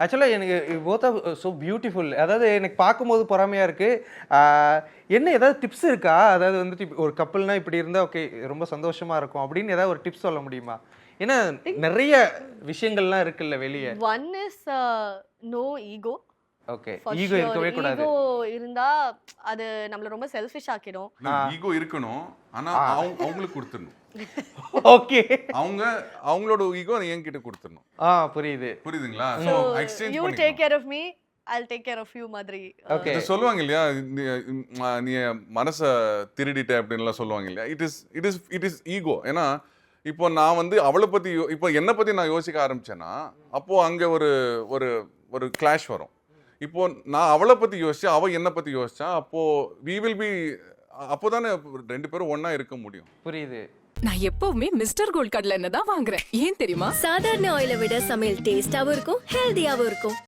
ஆக்சுவலா எனக்கு both are so beautiful. அதாவது எனக்கு பார்க்கும்போது பொறாமையா இருக்கு. என்ன ஏதாவது டிப்ஸ் இருக்கா? அதாவது வந்துட்டு ஒரு கப்புள்னா இப்படி இருந்தா ஓகே ரொம்ப சந்தோஷமா இருக்கும் அப்படின்னு ஏதாவது ஒரு டிப்ஸ் சொல்ல முடியுமா? ஏன்னா நிறைய விஷயங்கள்லாம் இருக்குல்ல வெளிய. One is no ego. Okay. Ego இருக்கவே கூடாது. ஈகோ இருந்தா அது நம்மள ரொம்ப செல்ஃபிஷ் ஆக்கிடும். ஈகோ இருக்கணும், ஆனா அவங்களுக்கு கொடுத்துடணும். ஓகே. அவங்களோட ஈகோ என்கிட்ட கொடுத்துடணும். புரியுது. புரியுதுங்களா? So exchange you take care of me, I'll take care of you மாதிரி. ஓகே. இது சொல்லுவாங்க இல்லையா, நீ மனச திருடிட்ட அப்படின்லாம் சொல்லுவாங்க இல்லையா. It is ego. ஏன்னா இப்போ நான் வந்து அவளை பத்தி இப்போ என்னை பத்தி நான் யோசிக்க ஆரம்பிச்சேன்னா அப்போ அங்க ஒரு ஒரு ஒரு கிளாஷ் வரும். இப்போ நான் அவளை பத்தி யோசிச்சா அவ என்னை பத்தி யோசிச்சா அப்போ we will be அப்போதானே ரெண்டு பேரும் ஒண்ணா இருக்க முடியும். புரியுது. நான் எப்பவுமே மிஸ்டர் கோல்ட் கடலை எண்ணெய் தான் வாங்குறேன். ஏன் தெரியுமா? சாதாரண ஆயிலை விட சமையல் டேஸ்டாவும் இருக்கும், ஹெல்தியாவும் இருக்கும்.